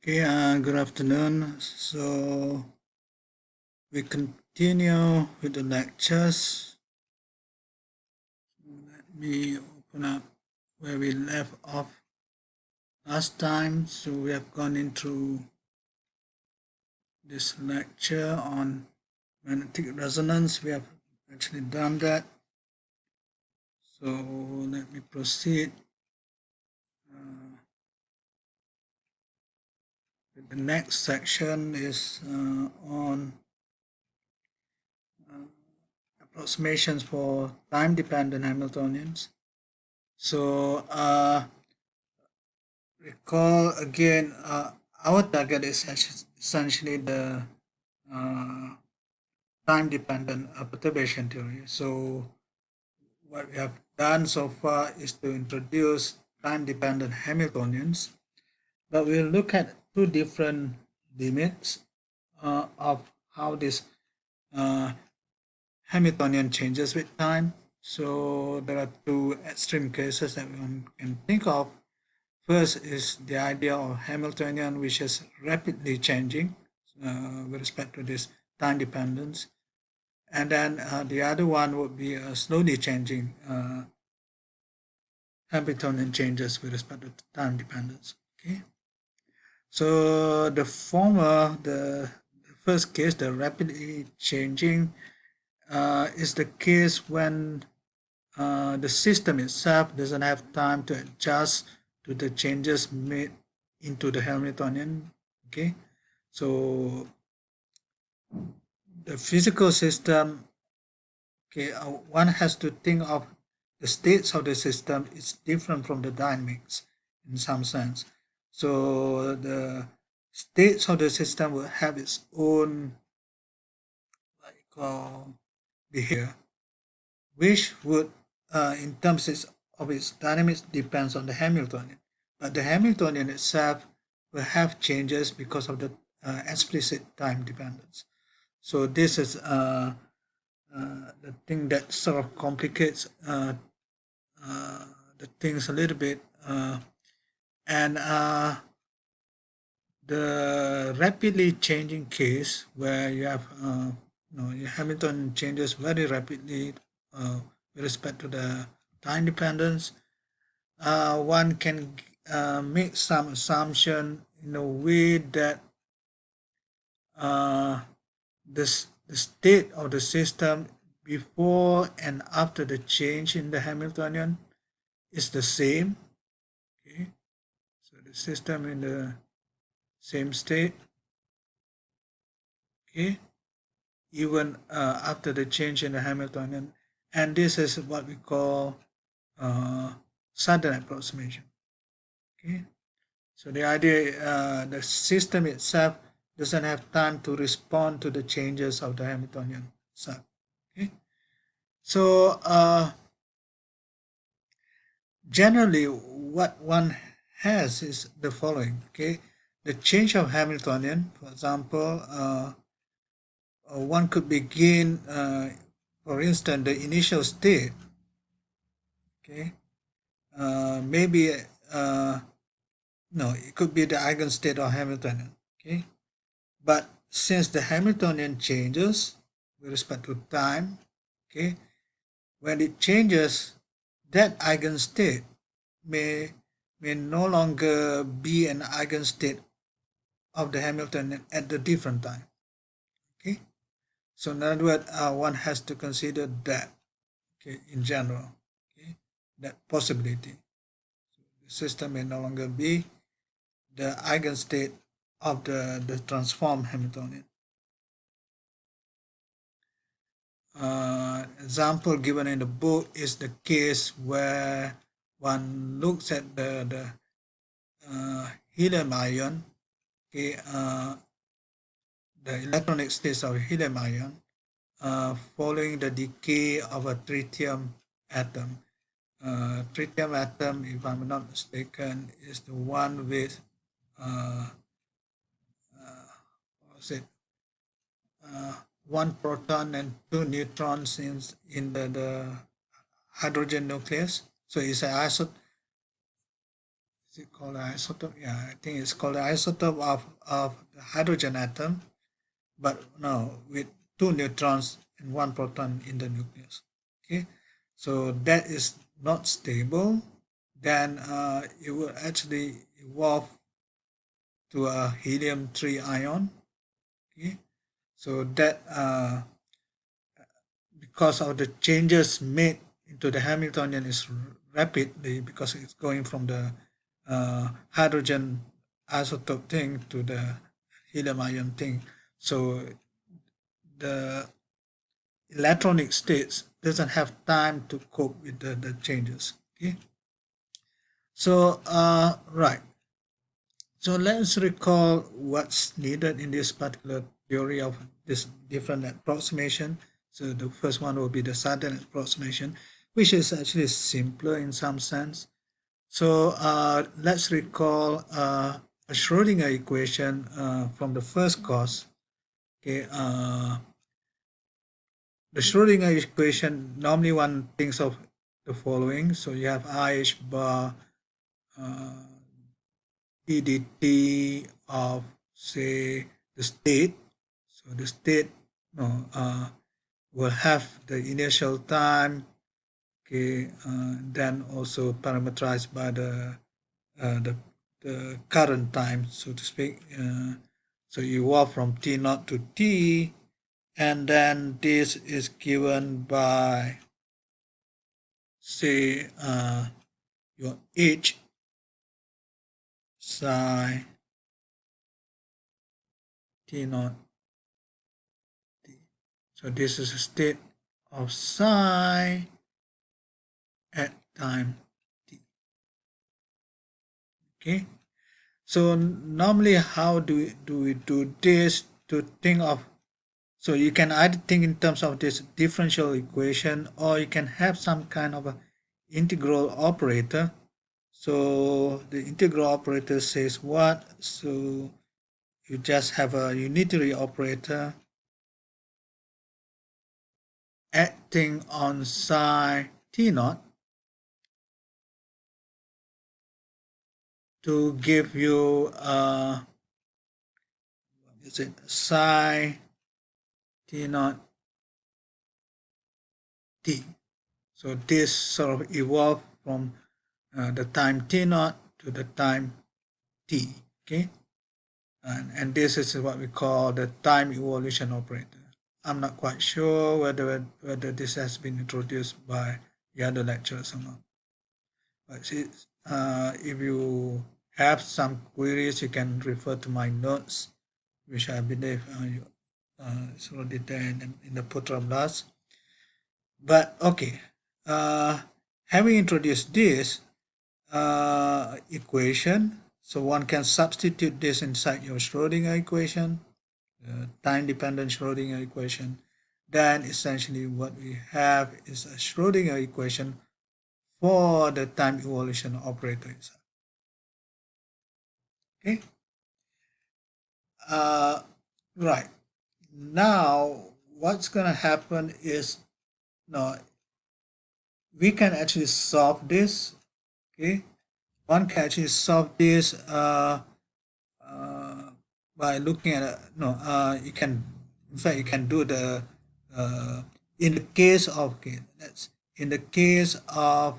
Okay, good afternoon. So we continue with the lectures. Let me open up where we left off last time. So we have gone into this lecture on magnetic resonance. We have actually done that. So let me proceed. The next section is on approximations for time-dependent Hamiltonians. So recall again, our target is essentially the time-dependent perturbation theory. So what we have done so far is to introduce time-dependent Hamiltonians, but we'll look at two different limits of how this Hamiltonian changes with time. So there are two extreme cases that one can think of. First is the idea of Hamiltonian, which is rapidly changing with respect to this time dependence. And then the other one would be slowly changing Hamiltonian changes with respect to time dependence. Okay. So the former, the first case, the rapidly changing, is the case when the system itself doesn't have time to adjust to the changes made into the Hamiltonian. Okay, so the physical system, okay, one has to think of the states of the system is different from the dynamics in some sense. So the states of the system will have its own what you call behavior, which would, in terms of its dynamics, depends on the Hamiltonian. But the Hamiltonian itself will have changes because of the explicit time dependence. So this is the thing that sort of complicates the things a little bit. And the rapidly changing case where you have your Hamilton changes very rapidly with respect to the time dependence, one can make some assumption in a way that the state of the system before and after the change in the Hamiltonian is the same. Okay, so the system in the same state. Okay, even after the change in the Hamiltonian, and this is what we call sudden approximation. Okay, so the idea, the system itself doesn't have time to respond to the changes of the Hamiltonian itself. Okay, so generally what one has is the following. Okay, the change of Hamiltonian, for example, one could begin, for instance, the initial state. Okay, maybe no, it could be the eigenstate of Hamiltonian. Okay, but since the Hamiltonian changes with respect to time, okay, when it changes, that eigenstate may no longer be an eigenstate of the Hamiltonian at the different time. Okay, so in other words, one has to consider that, okay, in general, okay, that possibility. So the system may no longer be the eigenstate of the transformed Hamiltonian. Example given in the book is the case where one looks at the helium ion, okay, the electronic states of helium ion following the decay of a tritium atom. Tritium atom, if I'm not mistaken, is the one with one proton and two neutrons in the hydrogen nucleus. So it's an is it called an isotope? Yeah, I think it's called the isotope of the hydrogen atom, but no, with two neutrons and one proton in the nucleus. Okay, so that is not stable. Then it will actually evolve to a helium-3 ion. Okay, so that because of the changes made into the Hamiltonian is rapidly, because it's going from the hydrogen isotope thing to the helium ion thing. So the electronic states doesn't have time to cope with the changes. Okay. So right. So let's recall what's needed in this particular theory of this different approximation. So the first one will be the sudden approximation, which is actually simpler in some sense. So let's recall a Schrodinger equation from the first course. Okay, the Schrodinger equation, normally one thinks of the following. So you have IH bar ddt of, say, the state. So the state will have the initial time, okay, then also parameterized by the current time, so to speak. So you walk from t naught to t, and then this is given by, say, your h psi t naught t. So this is a state of psi at time t. Okay. So normally, how do we do this to think of? So you can either think in terms of this differential equation, or you can have some kind of a integral operator. So the integral operator says what? So you just have a unitary operator acting on psi t naught to give you what is it, psi t naught t. So this sort of evolved from the time t naught to the time t. Okay, and this is what we call the time evolution operator. I'm not quite sure whether this has been introduced by the other lecturers or not. But if you have some queries, you can refer to my notes, which I believe is already there in the Putra Blast. But okay, having introduced this equation, so one can substitute this inside your Schrodinger equation, time-dependent Schrodinger equation. Then essentially what we have is a Schrodinger equation for the time evolution operator itself. Okay. Right. Now, what's going to happen is, no, we can actually solve this. Okay. One can actually solve this by looking at, you can, in fact, you can do the, in the case of, okay, that's in the case of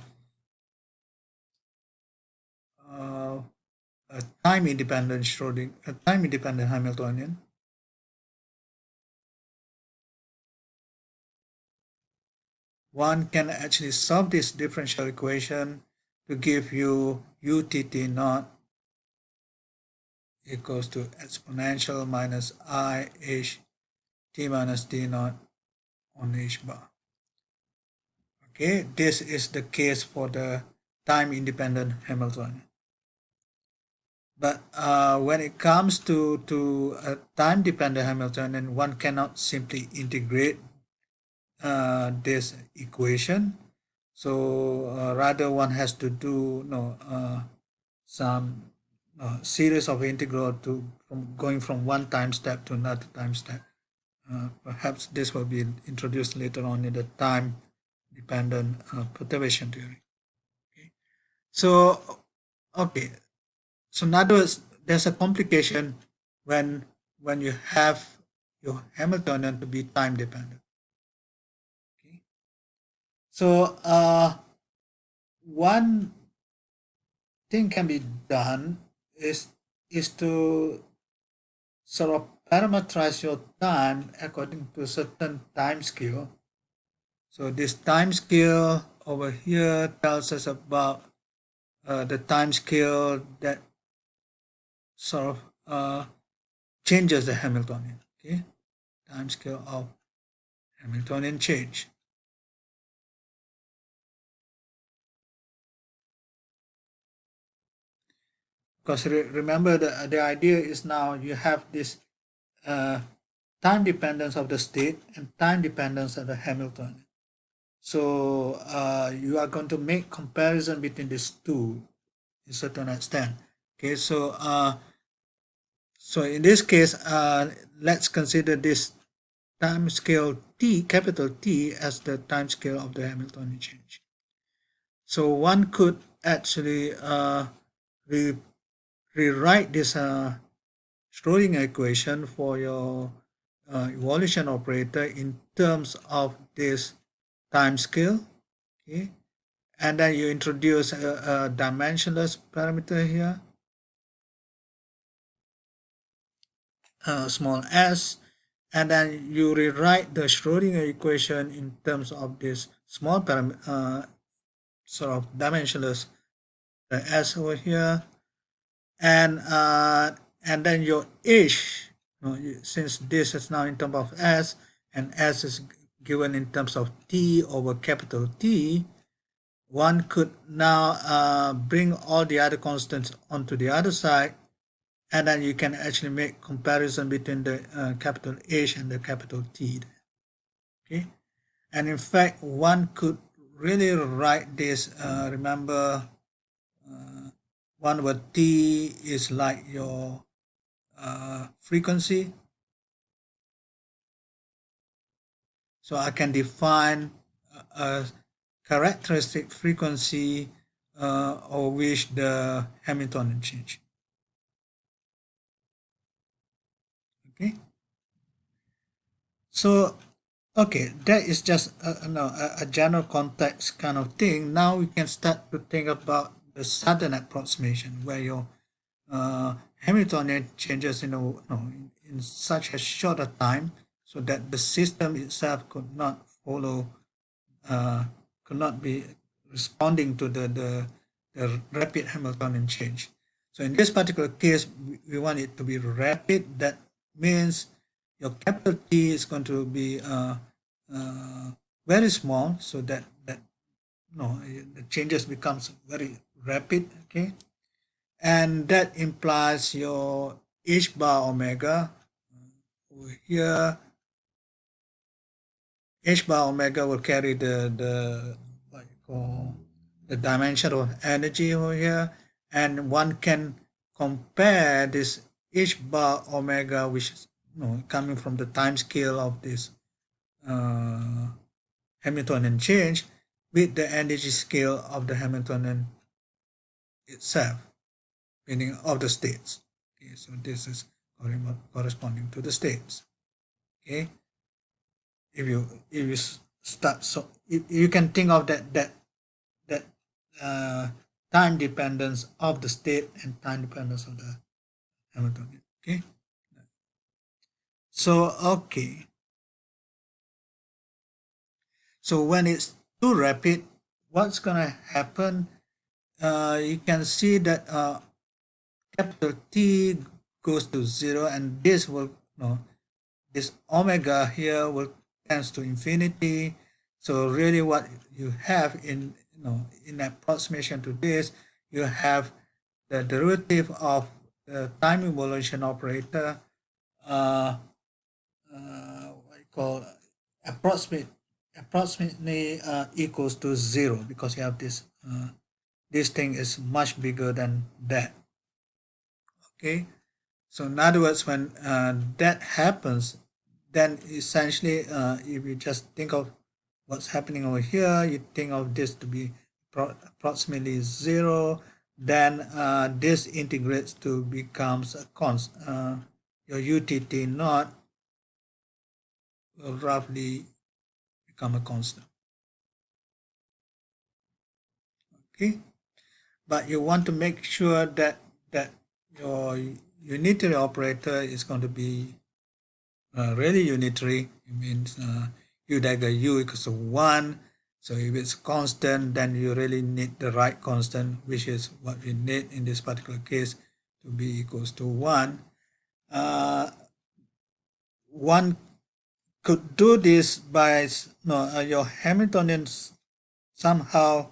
a time-independent Schrodinger, a time-independent Hamiltonian, one can actually solve this differential equation to give you utt naught equals to exponential minus I h t minus t naught on h bar. Okay, this is the case for the time-independent Hamiltonian. But when it comes to a time-dependent Hamiltonian, one cannot simply integrate this equation. So rather one has to do some series of integral going from one time step to another time step. Perhaps this will be introduced later on in the time-dependent perturbation theory. Okay. So, okay, So in other words, there's a complication when you have your Hamiltonian to be time dependent. Okay. So one thing can be done is to sort of parameterize your time according to a certain time scale. So this time scale over here tells us about the time scale that sort of changes the Hamiltonian. Okay, time scale of Hamiltonian change. Because remember the idea is now you have this uh, time dependence of the state and time dependence of the Hamiltonian. So you are going to make comparison between these two to a certain extent. Okay, so in this case, let's consider this time scale t, capital T, as the time scale of the Hamiltonian change. So one could actually rewrite this Schrodinger equation for your evolution operator in terms of this time scale. Okay, and then you introduce a dimensionless parameter here, small s, and then you rewrite the Schrodinger equation in terms of this small sort of dimensionless, the s over here, and then your h, since this is now in terms of s and s is given in terms of t over capital T, one could now bring all the other constants onto the other side, and then you can actually make comparison between the capital H and the capital T. Okay, and in fact, one could really write this. Remember, one where T is like your frequency. So I can define a characteristic frequency of which the Hamiltonian change. Okay. So, okay, that is just a general context kind of thing. Now we can start to think about the sudden approximation, where your Hamiltonian changes in such a shorter time, so that the system itself could not follow, could not be responding to the rapid Hamiltonian change. So in this particular case, we want it to be rapid. That means your capital T is going to be very small, so that the changes becomes very rapid. Okay, and that implies your h bar omega over here. H bar omega will carry the what you call the dimension of energy over here, and one can compare this h bar omega, which is coming from the time scale of this Hamiltonian change, with the energy scale of the Hamiltonian itself, meaning of the states. Okay, so this is corresponding to the states. Okay, if you start, so you can think of that time dependence of the state and time dependence of the Hamiltonian. Okay, so okay, so when it's too rapid, what's gonna happen? You can see that capital T goes to 0, and this will this omega here will tends to infinity. So really what you have in approximation to this, you have the derivative of the time evolution operator, what you call approximately equals to 0, because you have this thing is much bigger than that. Okay, so in other words, when that happens, then essentially if you just think of what's happening over here, you think of this to be approximately 0, then this integrates to becomes a constant. Your UTT naught will roughly become a constant. Okay, but you want to make sure that your unitary operator is going to be really unitary. It means u dagger u equals to 1. So if it's constant, then you really need the right constant, which is what we need in this particular case to be equals to 1. One could do this by your Hamiltonians somehow.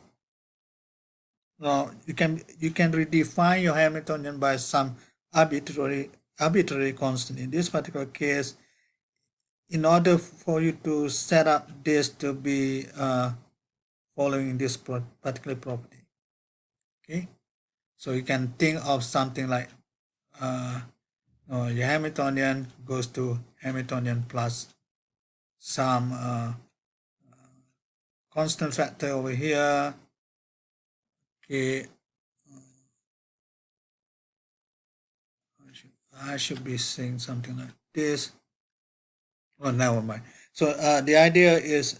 You can redefine your Hamiltonian by some arbitrary constant. In this particular case, in order for you to set up this to be following this particular property, okay, so you can think of something like your Hamiltonian goes to Hamiltonian plus some constant factor over here. Okay, I should be saying something like this. Oh, never mind. So the idea is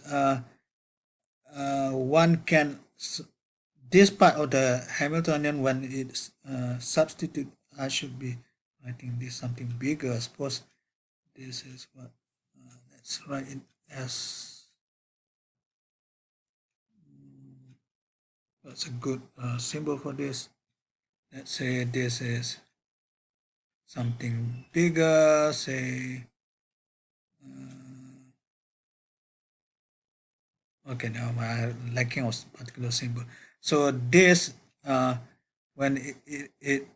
one can this part of the Hamiltonian when it's substitute. I should be writing this something bigger. I suppose this is what let's write it as. That's a good symbol for this. Let's say this is something bigger. Say. Okay, now I'm lacking of particular symbol. So this when it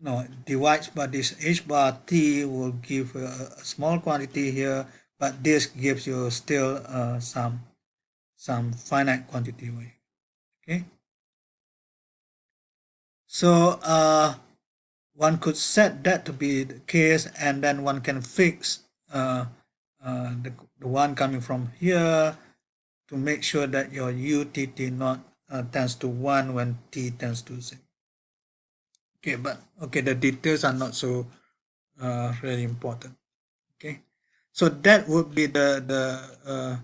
no divides by this h bar t will give a small quantity here, but this gives you still some finite quantity. Okay, so one could set that to be the case, and then one can fix the one coming from here to make sure that your UTT not tends to 1 when t tends to 0. Okay, but okay, the details are not so really important. Okay, so that would be the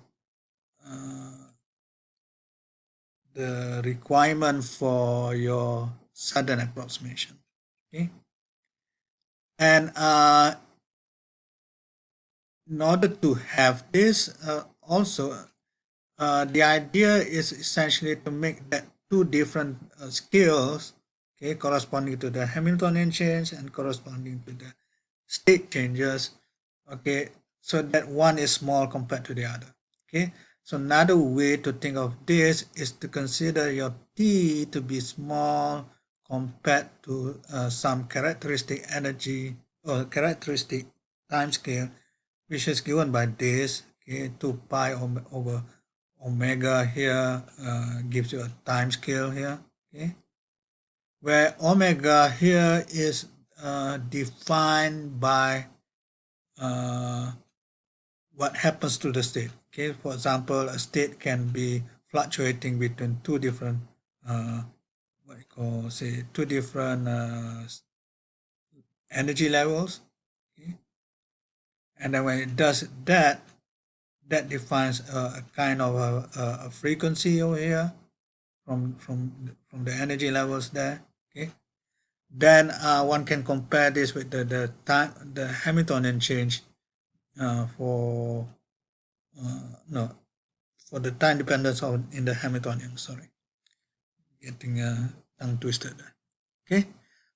requirement for your sudden approximation. Okay, and in order to have this also the idea is essentially to make that two different scales, okay, corresponding to the Hamiltonian change and corresponding to the state changes, okay, so that one is small compared to the other. Okay, so another way to think of this is to consider your t to be small compared to some characteristic energy or characteristic time scale, which is given by this, okay, 2 pi over omega here gives you a time scale here, okay, where omega here is defined by what happens to the state. Okay, for example, a state can be fluctuating between two different what you call say two different energy levels, okay? And then when it does that, that defines a kind of a frequency over here from the energy levels there. Okay, then one can compare this with the time the Hamiltonian change for no for the time dependence of in the Hamiltonian. Sorry, getting tongue twisted there. Okay,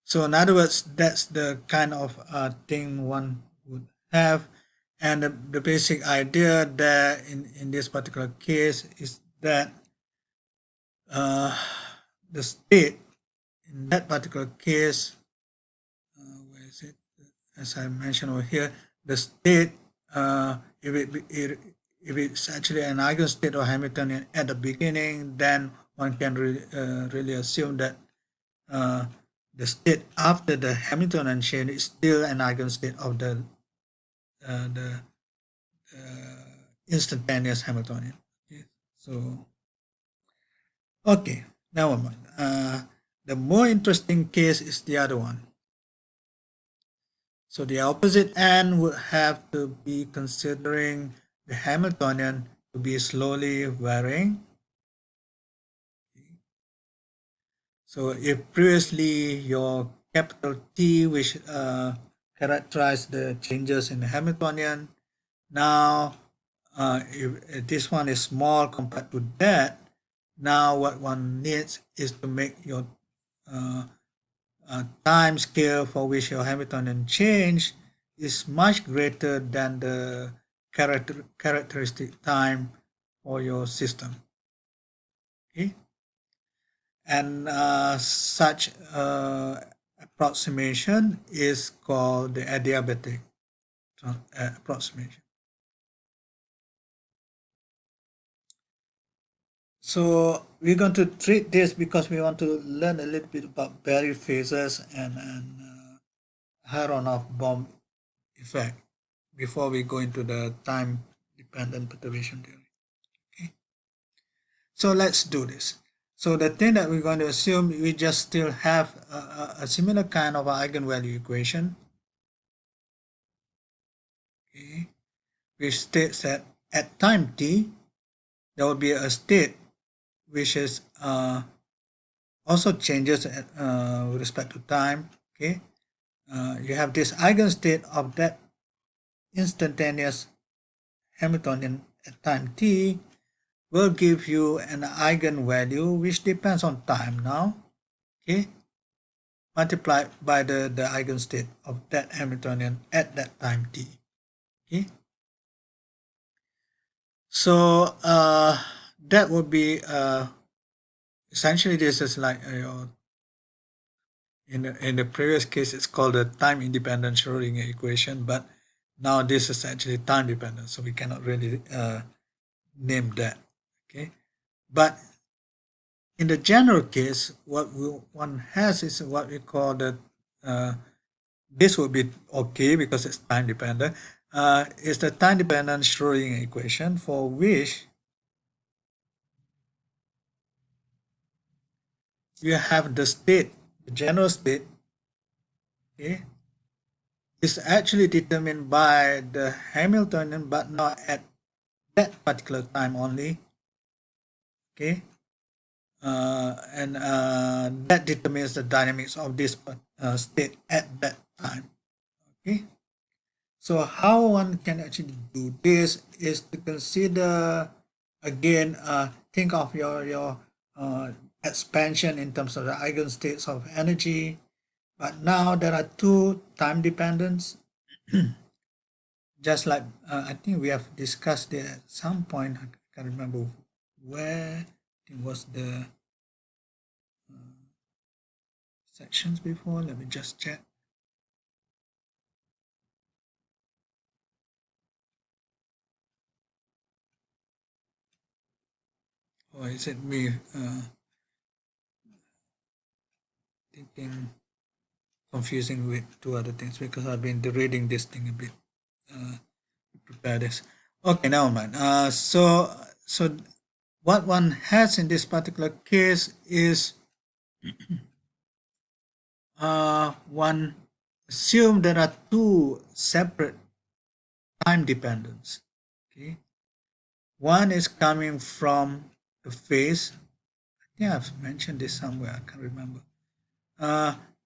so in other words, that's the kind of thing one would have, and the basic idea there in this particular case is that the state in that particular case, where is it? As I mentioned over here, the state, if it's actually an eigenstate of Hamiltonian at the beginning, then one can really assume that the state after the Hamiltonian chain is still an eigenstate of the instantaneous Hamiltonian. Okay. So, okay, never mind. the more interesting case is the other one. So the opposite end would have to be considering the Hamiltonian to be slowly varying. So if previously your capital T, which characterized the changes in the Hamiltonian, now if this one is small compared to that, now what one needs is to make your uh, time scale for which your Hamiltonian change is much greater than the characteristic time for your system. Okay? And such approximation is called the adiabatic approximation. So we're going to treat this because we want to learn a little bit about Barry phases and Aharonov bomb effect before we go into the time-dependent perturbation theory. Okay, so let's do this. So the thing that we're going to assume, we just still have a similar kind of eigenvalue equation, okay, which states that at time t, there will be a state which is also changes with respect to time. Okay, you have this eigenstate of that instantaneous Hamiltonian at time t will give you an eigenvalue which depends on time now, okay, multiplied by the eigenstate of that Hamiltonian at that time t. Okay, so that would be essentially this is like in the previous case it's called the time independent Schrodinger equation, but now this is actually time dependent, so we cannot really name that. Okay, but in the general case, what one has is what we call the this would be okay because it's time dependent. Is the time dependent Schrodinger equation for which you have the state, the general state, okay, is actually determined by the Hamiltonian, but not at that particular time only. Okay, and that determines the dynamics of this state at that time. Okay, so how one can actually do this is to consider again. Think of your expansion in terms of the eigenstates of energy, but now there are two time dependence. Just like I think we have discussed it at some point. I can't remember where it was the sections before. Let me just check. Or is it me thinking, confusing with two other things because I've been reading this thing a bit to prepare this. Okay, never mind. So what one has in this particular case is one assume there are two separate time dependence. Okay, one is coming from the phase. I think I've mentioned this somewhere. I can't remember.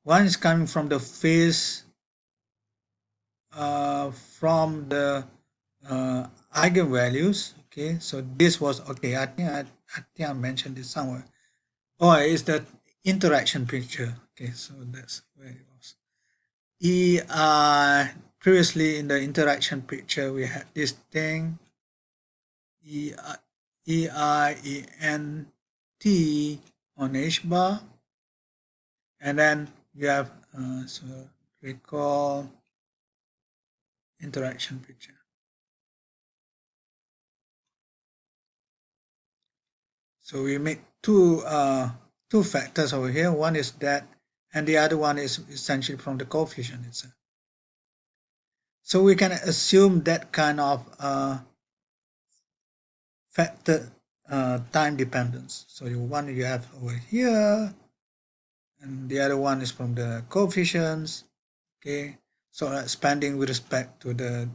One is coming from the phase from the eigenvalues. Okay, so this was okay. I think I mentioned this somewhere. Oh, it's the interaction picture. Okay, so that's where it was. Previously in the interaction picture we had this thing EIENT on H bar, and then you have so recall interaction picture. So we make two factors over here. One is that, and the other one is essentially from the coefficient itself. So we can assume that kind of factor time dependence. So one you have over here, and the other one is from the coefficients. Okay, so expanding with respect to the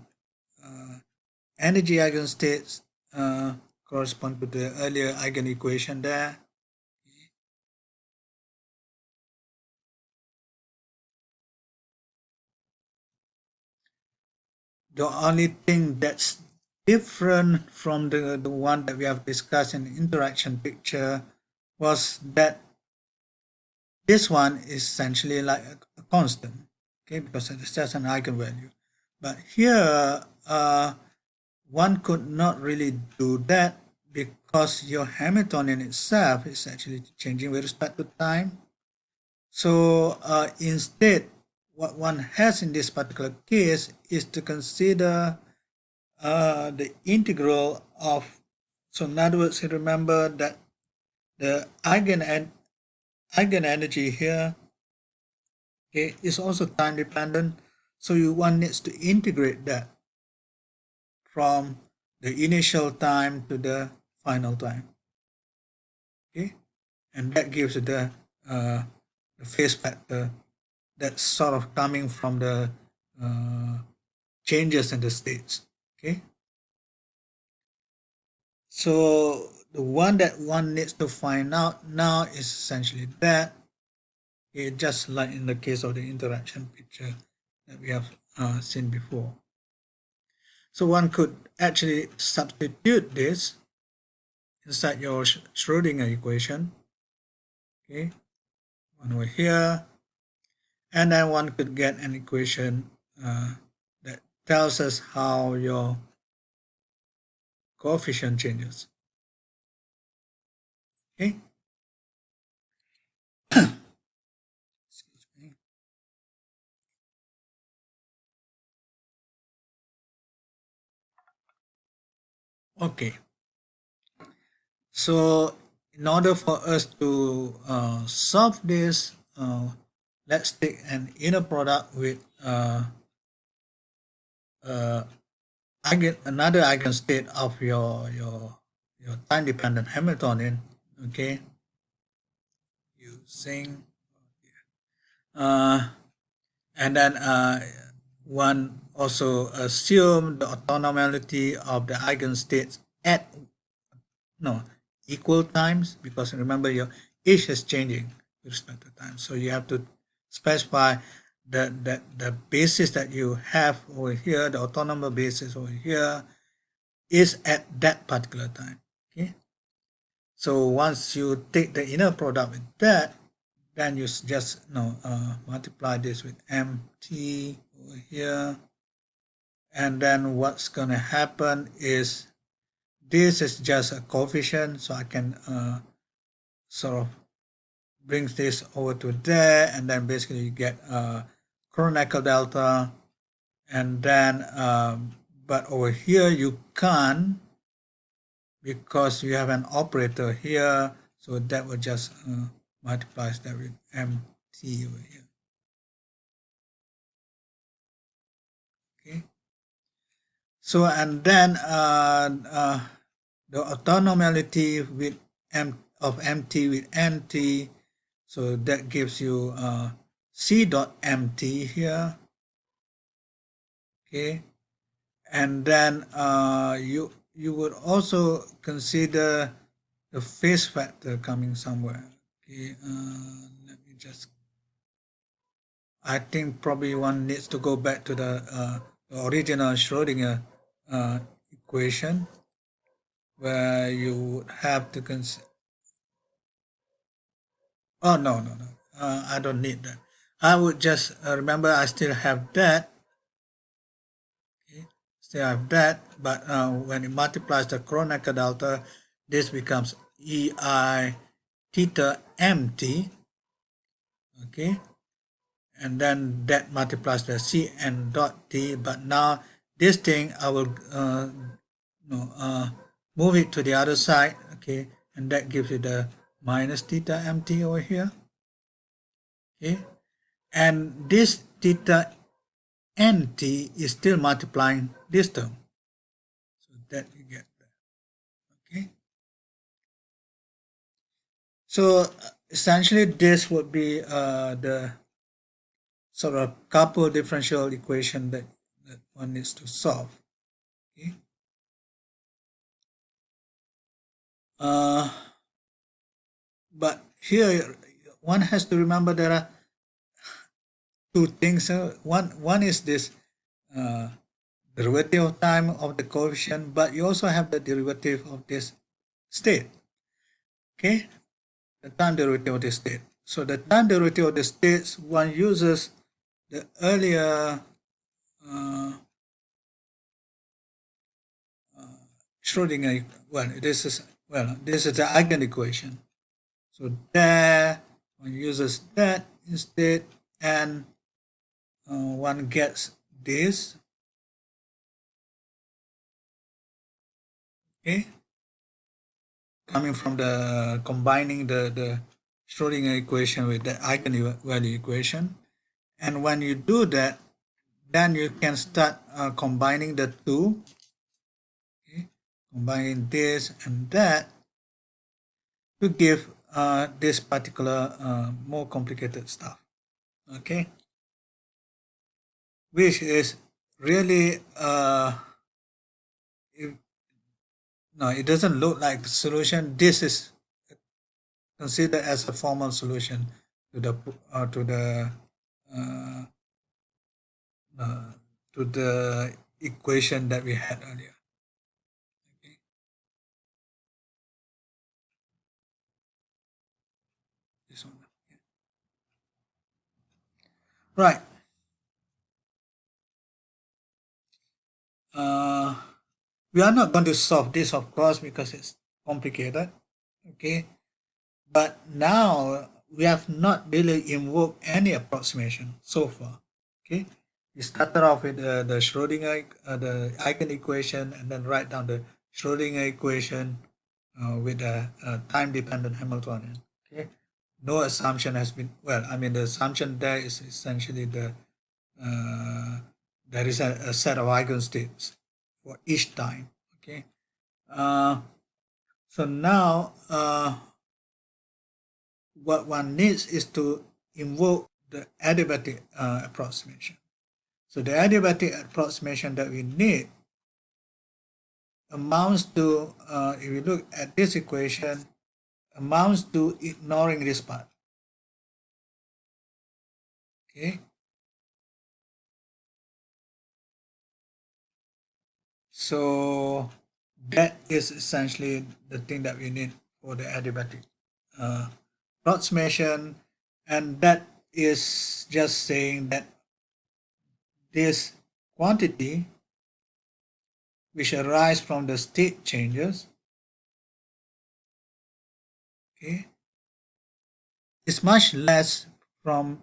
energy eigenstates correspond to the earlier eigenequation there. The only thing that's different from the one that we have discussed in the interaction picture was that this one is essentially like a constant, okay, because it's just an eigenvalue. But here, one could not really do that because your Hamiltonian itself is actually changing with respect to time. So instead, what one has in this particular case is to consider the integral of, so in other words, you remember that the eigenenergy here, okay, is also time dependent. So one needs to integrate that from the initial time to the final time. Okay, and that gives the phase factor that's sort of coming from the changes in the states. Okay, so the one that one needs to find out now is essentially that, okay, just like in the case of the interaction picture that we have seen before. So one could actually substitute this inside your Schrodinger equation. Okay, one over here, and then one could get an equation that tells us how your coefficient changes. Okay. Excuse me. Okay. So in order for us to solve this, let's take an inner product with another eigenstate of your time dependent Hamiltonian. Okay, using and then one also assume the autonomality of the eigenstates at equal times, because remember your each is changing with respect to time. So you have to specify the basis that you have over here, the autonomous basis over here, is at that particular time. Okay. So once you take the inner product with that, then you just multiply this with mt over here, and then what's gonna happen is this is just a coefficient, so I can sort of brings this over to there, and then basically you get Kronecker delta, and then but over here you can't, because you have an operator here, so that will just multiplies that with mt over here. Okay, so and then the autonomality with of mt with nt, so that gives you c dot mt here. Okay, and then you would also consider the phase factor coming somewhere. Okay, let me just, I think probably one needs to go back to the original Schrodinger equation, where you would have to consider, oh no, I don't need that. I would just remember I still have that. Okay, still have that, but when it multiplies the Kronecker delta, this becomes ei theta mt. Okay, and then that multiplies the cn dot t. But now this thing I will move it to the other side. Okay, and that gives you the minus theta mt over here. Okay, and this theta nt is still multiplying this term, so that you get that. Okay, so essentially this would be the sort of couple differential equation that one needs to solve. Okay? Uh, but here one has to remember there are two things. One is this uh, derivative of time of the coefficient, but you also have the derivative of this state. Okay, the time derivative of the state. So the time derivative of the states, one uses the earlier uh, Schrodinger. This is the eigen equation. So there one uses that instead, and one gets this. Okay, coming from the combining the Schrodinger equation with the eigenvalue equation. And when you do that, then you can start combining the two, okay? Combining this and that to give this particular more complicated stuff, okay? Which is really, no, it doesn't look like the solution. This is considered as a formal solution to the uh, uh, to the equation that we had earlier. Okay. This one. Yeah. Right. Uh, we are not going to solve this, of course, because it's complicated. Okay. But now we have not really invoked any approximation so far. Okay. We started off with the Schrodinger, the eigen equation, and then write down the Schrodinger equation with a time-dependent Hamiltonian. Okay. No assumption has been, well, I mean, the assumption there is essentially uh, there is a set of eigenstates for each time. Okay. Uh, so now what one needs is to invoke the adiabatic approximation. So the adiabatic approximation that we need amounts to, if you look at this equation, amounts to ignoring this part. Okay. So that is essentially the thing that we need for the adiabatic approximation, and that is just saying that this quantity which arise from the state changes, okay, is much less from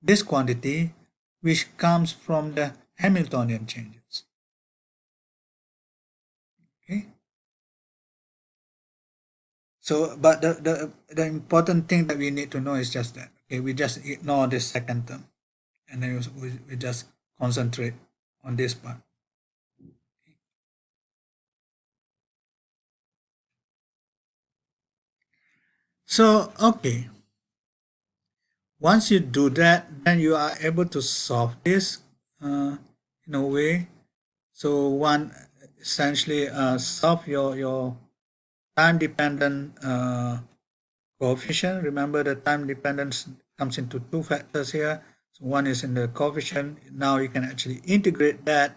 this quantity which comes from the Hamiltonian changes. Okay. So, but the important thing that we need to know is just that. Okay, we just ignore this second term, and then we just concentrate on this part. So, okay, once you do that, then you are able to solve this in a way. So one essentially solve your time dependent coefficient. Remember the time dependence comes into two factors here. So one is in the coefficient. Now you can actually integrate that.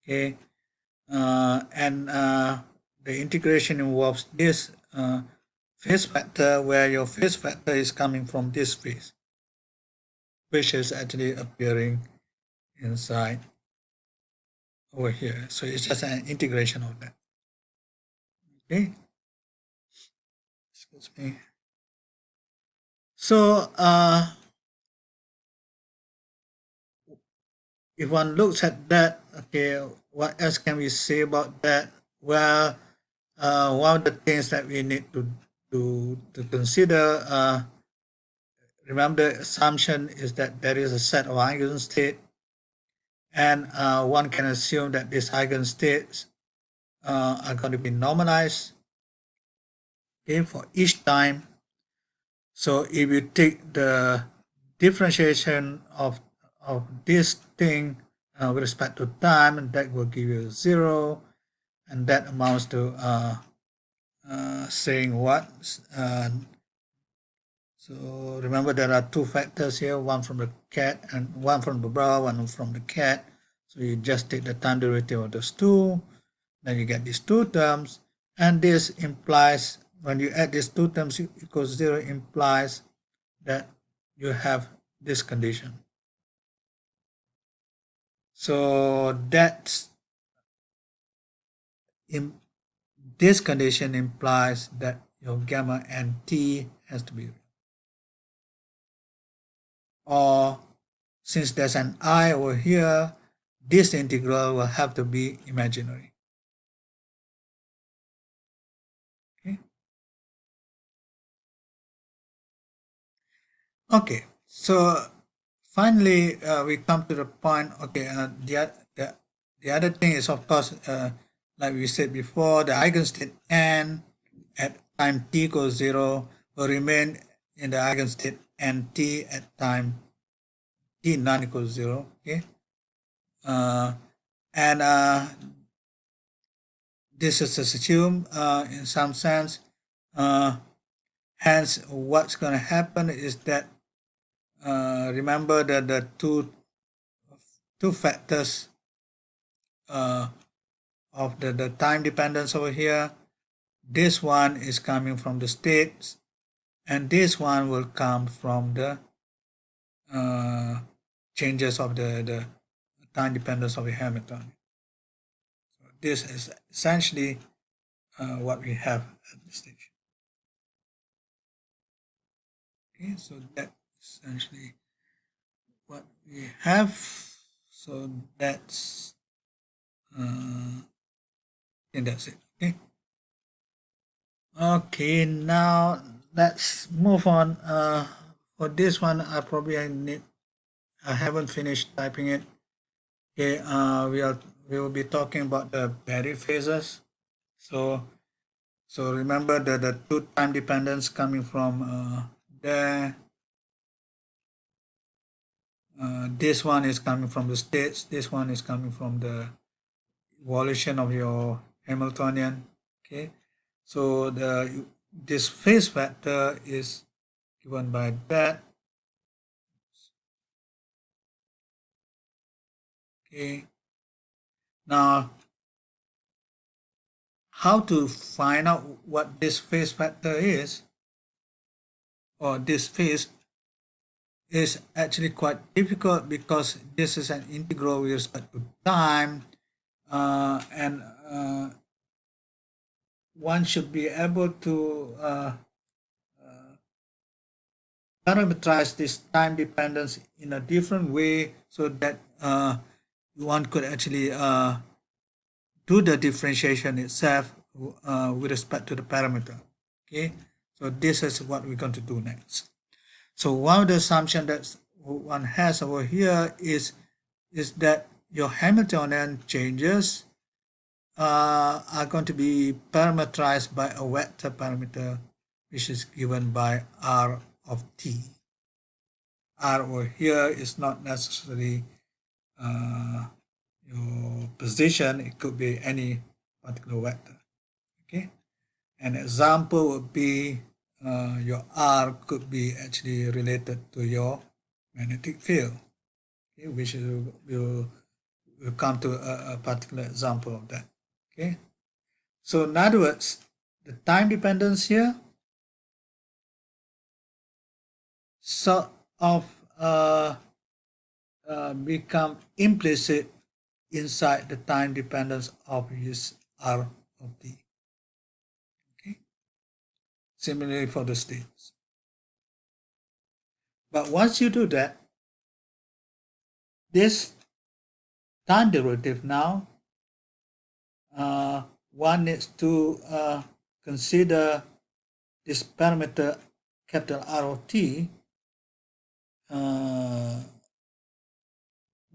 Okay, and the integration involves this phase factor, where your phase factor is coming from this phase, which is actually appearing inside over here. So it's just an integration of that. Okay, excuse me. So if one looks at that, okay, what else can we say about that? Well, one of the things that we need to consider, remember the assumption is that there is a set of eigenstate, and one can assume that these eigenstates are going to be normalized. okay, for each time. So if you take the differentiation of this thing with respect to time, and that will give you 0, and that amounts to saying what? So remember there are two factors here, one from the cat and one from the bra, one from the cat. So you just take the time derivative of those two, then you get these two terms, and this implies when you add these two terms equals 0 implies that you have this condition. So that's in this condition implies that your gamma and t has to be real. Or since there's an I over here, this integral will have to be imaginary. Okay. Okay. So finally, we come to the point. Okay. The other thing is, of course, like we said before, the eigenstate n at time t equals 0 will remain in the eigenstate nt at time t non equals 0. Okay. And this is assumed in some sense. Hence, what's going to happen is that remember that the two factors of the time dependence over here. This one is coming from the states, and this one will come from the changes of the time dependence of the Hamiltonian. So this is essentially what we have at this stage. Okay, so that's essentially what we have. So that's I think that's it. Okay. Okay, now let's move on. For this one, I haven't finished typing it. Okay, we will be talking about the Berry phases. So remember the two time dependence coming from there. This one is coming from the states. This one is coming from the evolution of your Hamiltonian. Okay, so this phase factor is given by that. Okay. Now, how to find out what this phase factor is, or this phase, is actually quite difficult because this is an integral with respect to time, and one should be able to parameterize this time dependence in a different way so that one could actually do the differentiation itself with respect to the parameter. Okay, so this is what we're going to do next. So one of the assumptions that one has over here is that your Hamiltonian changes are going to be parameterized by a vector parameter which is given by r of t. R over here is not necessarily your position, it could be any particular vector. Okay, an example would be your R could be actually related to your magnetic field, okay, which we'll come to a particular example of that. Okay, so in other words, the time dependence here sort of become implicit inside the time dependence of this R of t. Okay, similarly for the states. But once you do that, this time derivative now, one needs to consider this parameter capital R of t,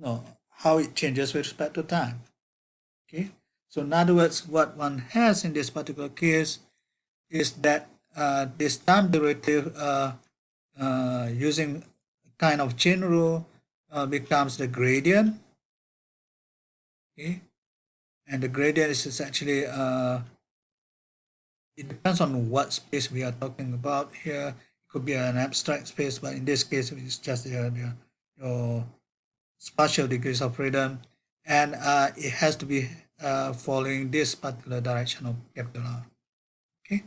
no, how it changes with respect to time. Okay, so in other words, what one has in this particular case is that this time derivative using kind of chain rule becomes the gradient. Okay, and the gradient is actually it depends on what space we are talking about here. It could be an abstract space, but in this case, it's just your spatial degrees of freedom, and it has to be following this particular direction of capital R. Okay,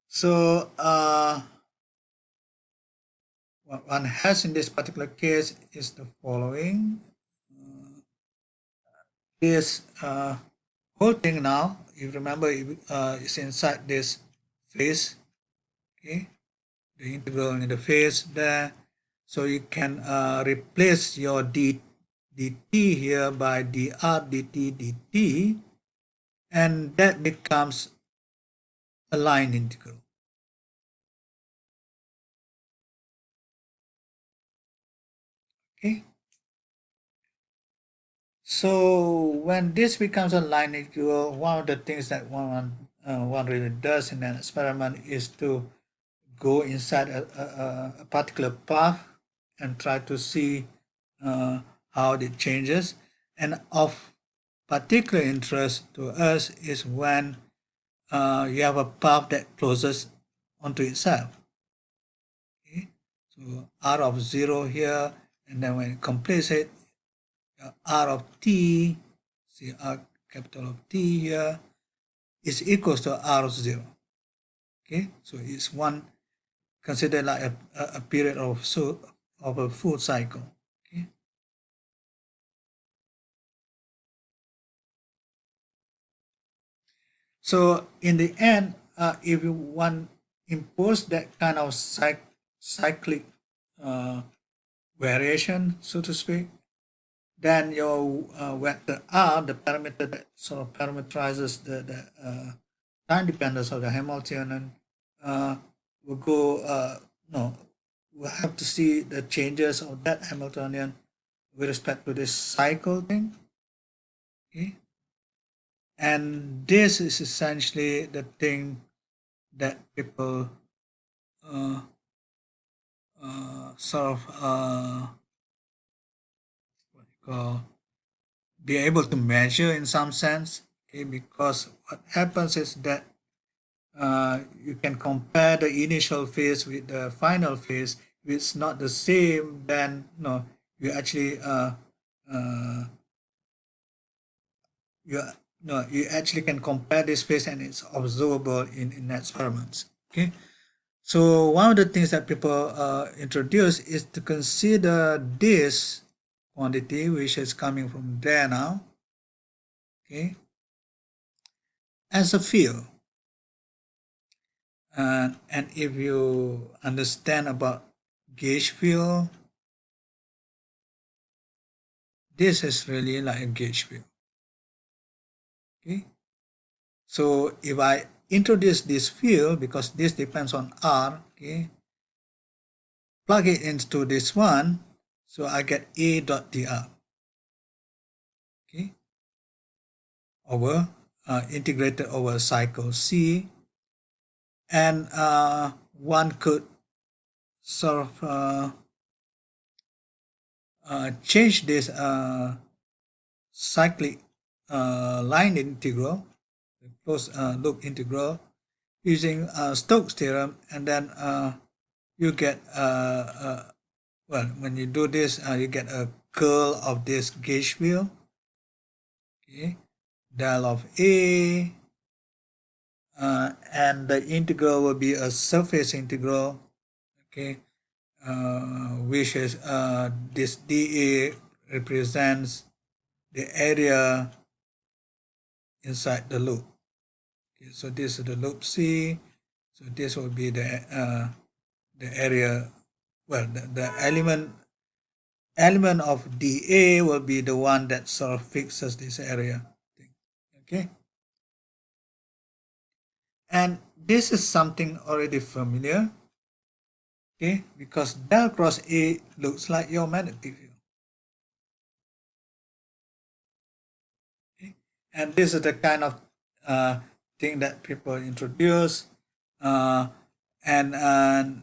so what one has in this particular case is the following. This whole thing now, you remember, is inside this phase. Okay, the integral in the phase there. So you can replace your dt here by dr dt dt, and that becomes a line integral. Okay. So when this becomes a line integral, one of the things that one really does in an experiment is to go inside a particular path and try to see how it changes. And of particular interest to us is when you have a path that closes onto itself. Okay? So r of 0 here, and then when it completes it, r of t, see r capital of t here, is equals to r of 0. Okay, so it's one considered like a period of a full cycle. Okay, so in the end, if you want impose that kind of cyclic variation, so to speak, then your vector r, the parameter that sort of parameterizes the time dependence of the Hamiltonian, will go no, we'll have to see the changes of that Hamiltonian with respect to this cycle thing. Okay, and this is essentially the thing that people uh, sort of what you call be able to measure in some sense. Okay, because what happens is that you can compare the initial phase with the final phase. If it's not the same, then no, you actually uh, you no, you actually can compare this phase and it's observable in experiments. Okay, so one of the things that people introduce is to consider this quantity, which is coming from there now, okay, as a field. And if you understand about gauge field, this is really like a gauge field. Okay, so if I introduce this field, because this depends on R, okay, plug it into this one, so I get A dot dr. Okay, over integrated over cycle C, and one could sort of change this cyclic line integral, the closed loop integral, using Stokes theorem, and then you get well, when you do this, you get a curl of this gauge field. Okay, del of A, and the integral will be a surface integral. Okay, which is this dA represents the area inside the loop. Okay, so this is the loop C. So this will be the area. Well, the element of dA will be the one that sort of fixes this area. Okay, and this is something already familiar. Okay, because del cross A looks like your magnetic field. Okay? And this is the kind of thing that people introduce, uh, and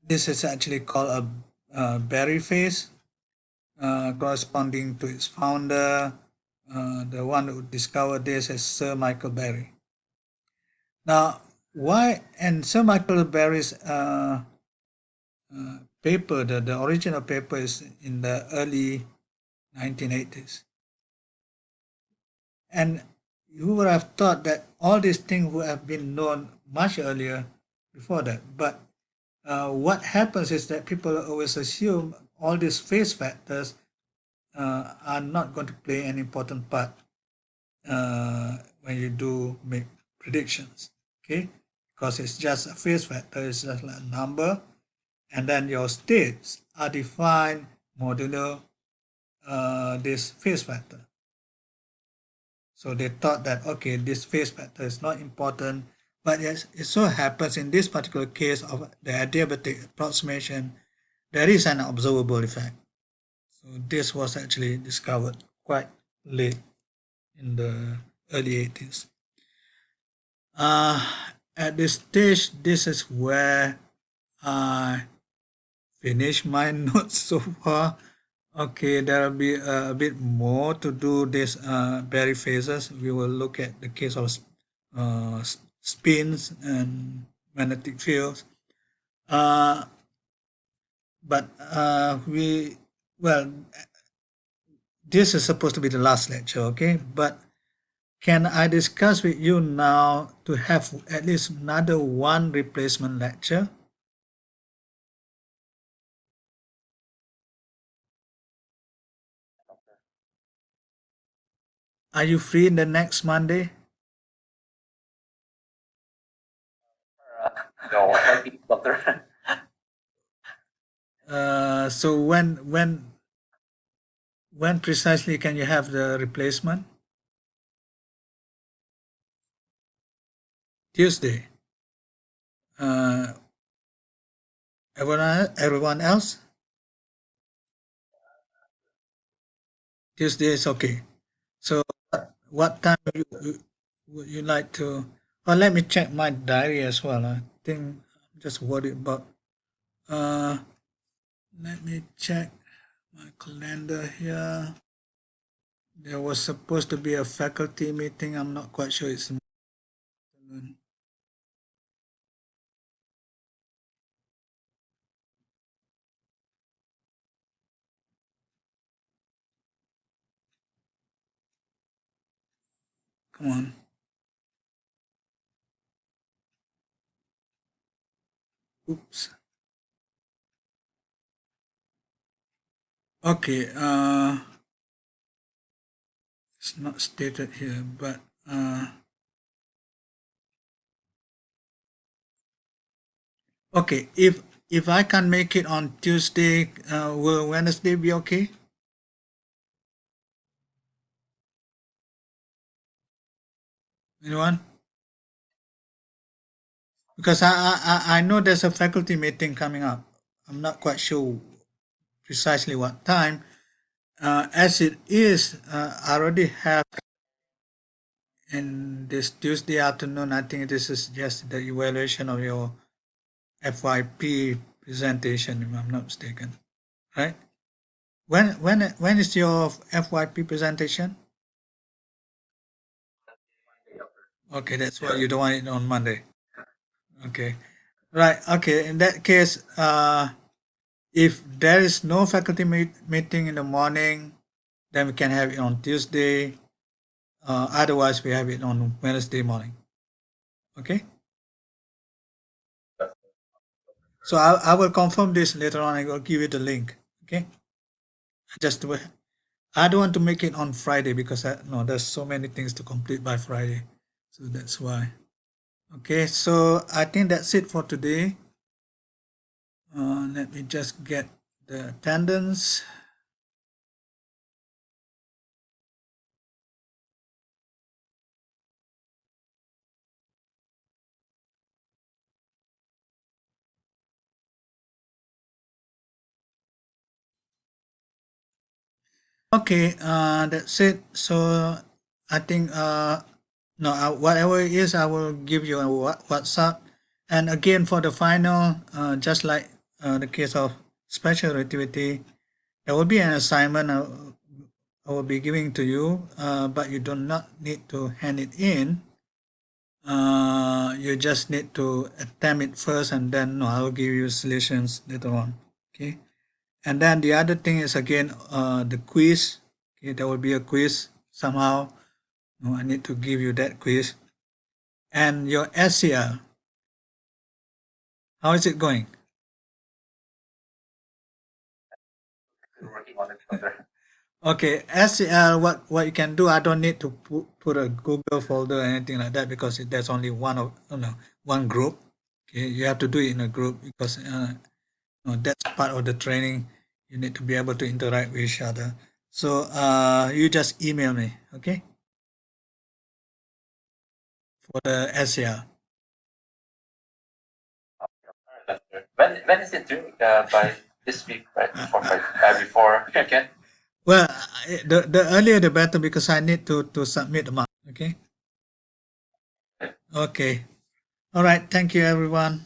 this is actually called a berry phase, corresponding to its founder. The one who discovered this is Sir Michael Berry. Now, why and Sir Michael Berry's paper, the original paper is in the early 1980s. And you would have thought that all these things would have been known much earlier before that. But what happens is that people always assume all these phase factors are not going to play an important part when you do make predictions, okay? Because it's just a phase factor, it's just like a number, and then your states are defined modulo this phase factor. So they thought that, okay, this phase factor is not important, but yes, it so happens in this particular case of the adiabatic approximation, there is an observable effect. So this was actually discovered quite late in the early 80s. At this stage, this is where I finish my notes so far. Okay, there will be a bit more to do this Berry phases. We will look at the case of spins and magnetic fields. Uh, but well, this is supposed to be the last lecture, okay? But can I discuss with you now to have at least another one replacement lecture? Are you free the next Monday? No, sorry, doctor. So when precisely can you have the replacement? Tuesday. Uh, everyone else? Tuesday is okay. So what time would you like to? Well, let me check my diary as well. I think I'm just worried about. Uh, Let me check my calendar here. There was supposed to be a faculty meeting. I'm not quite sure it's in the afternoon. Come on. Oops. Okay. It's not stated here, but okay. If I can make it on Tuesday, will Wednesday be okay? Anyone? Because I know there's a faculty meeting coming up. I'm not quite sure precisely what time. As it is, I already have in this Tuesday afternoon. I think this is just the evaluation of your FYP presentation, if I'm not mistaken, right? When is your FYP presentation? Okay, that's why you don't want it on Monday. Okay, right. Okay, in that case, if there is no faculty meeting in the morning, then we can have it on Tuesday. Otherwise, we have it on Wednesday morning. Okay. So I will confirm this later on. I will give you the link. Okay. Just I don't want to make it on Friday because no, there's so many things to complete by Friday, so that's why. Okay. So I think that's it for today. Let me just get the attendance. Okay, that's it. So I think No, whatever it is, I will give you a WhatsApp. And again, for the final, just like the case of special relativity, there will be an assignment I will be giving to you, but you do not need to hand it in. You just need to attempt it first, and then I will give you solutions later on. Okay. And then the other thing is again the quiz. Okay, there will be a quiz somehow. I need to give you that quiz. And your SCL, how is it going? We're working on it, Doctor. Okay, SCL, what you can do, I don't need to put a Google folder or anything like that because there's only one group. Okay, you have to do it in a group because that's part of the training. You need to be able to interact with each other. So you just email me, okay, for the SCL. Doctor. When is it due? By this week, right? Before weekend? Well, the earlier the better because I need to submit the mark. Okay. Okay. All right. Thank you, everyone.